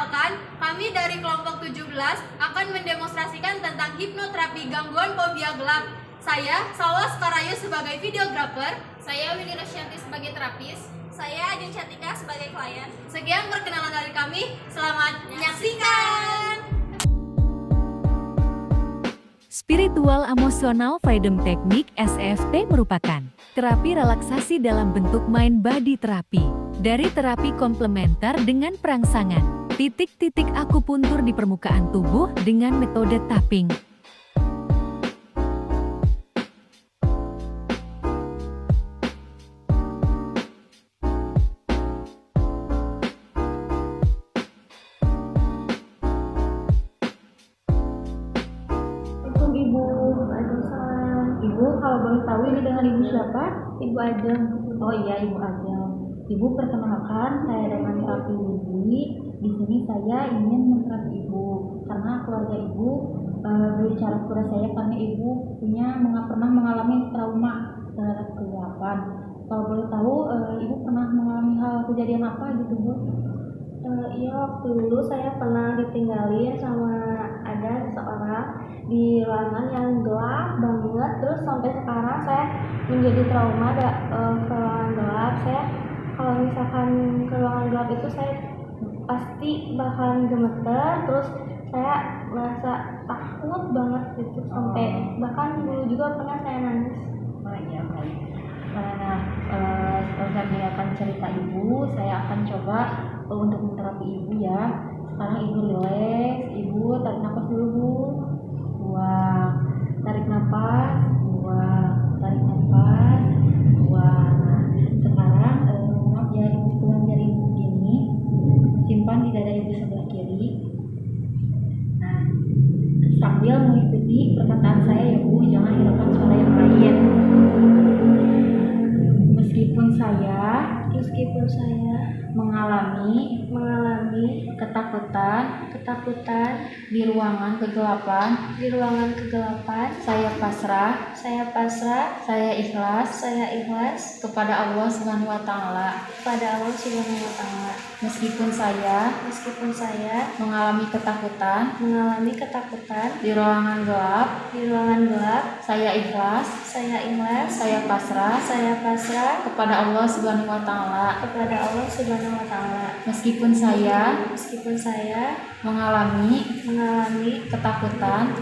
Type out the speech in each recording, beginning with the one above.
Perkenalkan, kami dari kelompok 17 akan mendemonstrasikan tentang hipnoterapi gangguan fobia gelap. Saya, Salwa Sukarayu sebagai videografer. Saya Winnie Rosyanti sebagai terapis. Saya Ajeng Cantika sebagai klien. Sekian perkenalan dari kami. Selamat menyaksikan. Spiritual Emotional Freedom Technique (SEFT) merupakan terapi relaksasi dalam bentuk mind body terapi. Dari terapi komplementer dengan perangsangan, titik-titik akupuntur di permukaan tubuh dengan metode tapping. Ibu, Waalaikumsalam. Ibu, kalau boleh tahu ini dengan Ibu siapa? Ibu Ajeng. Oh iya, Ibu Ajeng. Ibu, perkenalkan, saya dengan terapi Widi. Di sini saya ingin menterapi Ibu karena keluarga Ibu berbicara kepada saya karena Ibu pernah mengalami trauma terhadap kegelapan. Kalau boleh tahu, Ibu pernah mengalami hal kejadian apa gitu, Bu? Iya, waktu dulu saya pernah ditinggalin sama ada seseorang di ruangan yang gelap banget. Terus sampai sekarang saya menjadi trauma ke ruangan gelap. Saya kalau misalkan ke ruangan gelap itu saya pasti bakalan gemeter. Terus saya merasa takut banget gitu sampai bahkan dulu juga pernah saya nangis. Oh iya, baik. Nah, setelah mendengarkan cerita Ibu, saya akan coba untuk menterapi Ibu ya. Sekarang Ibu rileks, Ibu tarik nafas dulu Bu. Buang, tarik nafas, buang, tarik nafas, buang. Nah, sekarang maaf ya, Ibu pulang jari Ibu begini, simpan di dada Ibu sebelah kiri. Nah, sambil mengikuti perkataan saya ya Bu, jangan hiraukan suara yang lain. Meskipun saya mengalami ketakutan di ruangan kegelapan, saya pasrah, saya ikhlas kepada Allah Subhanahu wa taala. Meskipun saya mengalami ketakutan di ruangan gelap, saya ikhlas, saya pasrah kepada Allah Subhanahu wa taala. Meskipun saya mengalami ketakutan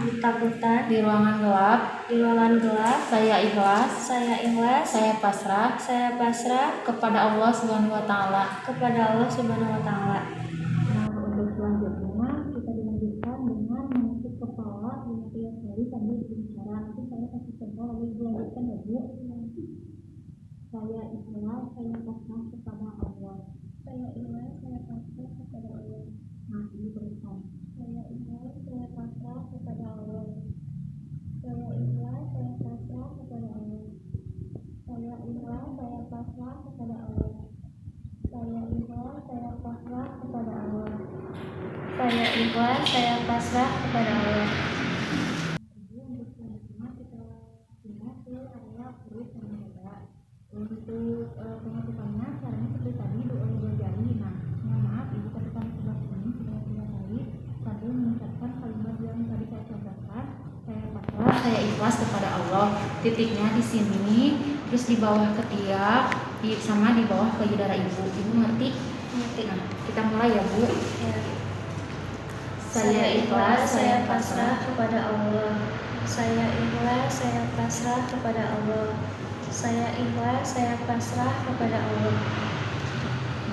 di ruangan gelap, saya ikhlas, saya pasrah kepada Allah Subhanahu wa taala. Nah, untuk selanjutnya kita dilanjutkan dengan menusuk kepala dengan tiap kali sambil berbicara. Nanti saya kasih contoh lalu Ibu lanjutkan ya Bu. Saya ikhlas, saya pasrah kepada Allah. Nah, Ibu teruskan. Saya ikhlas, saya pasrah kepada Allah. Saya ikhlas, saya pasrah kepada Allah. Saya ikhlas, saya pasrah kepada Allah. Saya ikhlas, saya pasrah kepada Allah. Saya ikhlas, saya pasrah kepada Allah. Untuk selanjutnya kita pindah ke area perut dan dada. Untuk pengaturannya caranya seperti tadi dua jari. Nah, mohon maaf Ibu tekan sebelah sini sebanyak 3 kali sambil mengucapkan kalimat yang tadi saya contohkan. Saya pasrah, saya ikhlas kepada Allah. Titiknya di sini, terus di bawah ketiak, sama di bawah payudara Ibu. Ibu ngerti? Nah, kita mulai ya Bu. Ya. Saya ikhlas, saya pasrah kepada Allah. Saya ikhlas, saya pasrah kepada Allah. Saya ikhlas, saya pasrah kepada Allah.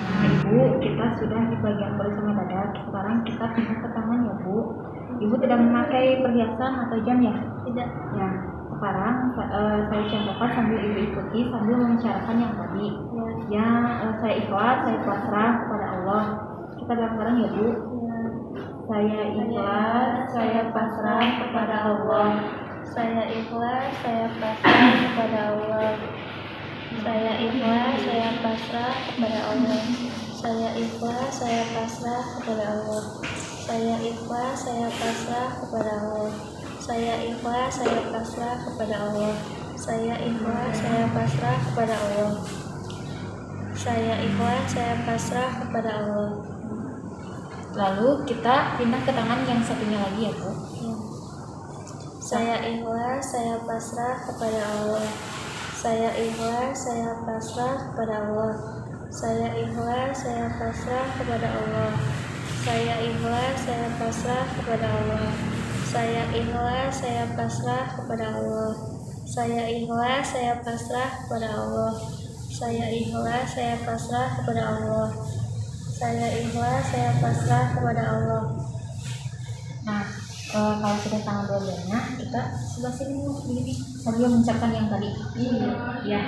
Nah, Ibu, kita sudah di bagian perut sama dada. Sekarang kita pindah ke tangan ya Bu. Ibu tidak memakai perhiasan atau jam ya? Tidak. Ya, sekarang saya contohkan sambil Ibu ikuti sambil membicarakan yang tadi. Ya, saya ikhlas, saya pasrah kepada Allah. Kita bareng-bareng ya Bu. Saya ikhlas, saya pasrah kepada Allah. Saya ikhlas, saya pasrah kepada Allah. Saya ikhlas, saya pasrah kepada Allah. Saya ikhlas, saya pasrah kepada Allah. Saya ikhlas, saya pasrah kepada Allah. Saya ikhlas, saya pasrah kepada Allah. Saya ikhlas, saya pasrah kepada Allah. Saya ikhlas, saya pasrah kepada Allah. lalu kita pindah ke tangan yang satunya lagi ya Bu. Saya ikhlas, saya pasrah kepada Allah. Saya ikhlas, saya pasrah kepada Allah. Saya ikhlas, saya pasrah kepada Allah. Saya ikhlas, saya pasrah kepada Allah. Saya ikhlas, saya pasrah kepada Allah. Saya ikhlas, saya pasrah kepada Allah. Saya ikhlas, saya pasrah kepada Allah. Saya ikhlas, saya pasrah kepada Allah. Nah, kalau sudah tangan dua-duanya, kita sebelah sini begini sambil mengucapkan yang tadi. Ya,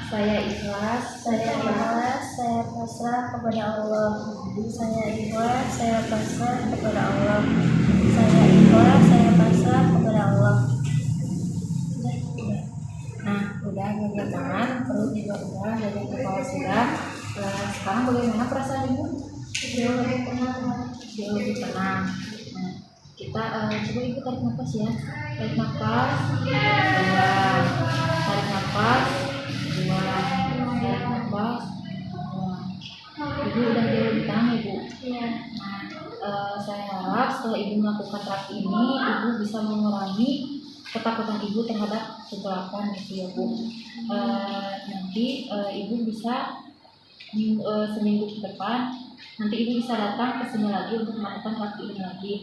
saya ikhlas, Saya ikhlas, saya pasrah kepada Allah. Saya ikhlas, saya pasrah kepada Allah. Saya ikhlas, saya pasrah kepada Allah. Nah, udah bagian tangan, perut juga udah, bagian kepala sudah. Sekarang bagaimana perasaan Ibu? Jauh lebih tenang. Jauh lebih tenang. Nah, kita coba Ibu tarik nafas ya. Tarik nafas, dua. Tarik nafas, dua. Tarik nafas, dua. Ibu udah jauh lebih tenang Ibu. Iya. Nah, saya harap setelah Ibu melakukan terapi ini, Ibu bisa mengurangi ketakutan Ibu terhadap kegelapan gitu ya Bu. Nanti Ibu bisa seminggu ke depan nanti Ibu bisa datang ke sini lagi untuk melakukan terapi ini lagi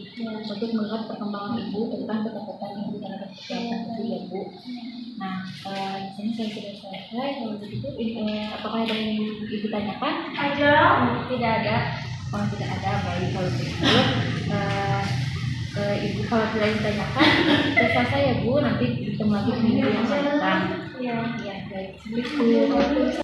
untuk melihat perkembangan Ibu tentang ketakutan Ibu terhadap kegelapan itu ya Bu. Nah, di sini saya sudah selesai. Kalau begitu, apakah ada yang Ibu tanyakan? Tidak ada. Kalau tidak ada, baik kalau begitu. Ibu kalau tidak ditanyakan, selesai ya Bu. Nanti ketemu lagi di minggu yang akan datang. Iya. Ya, baik. Begitu.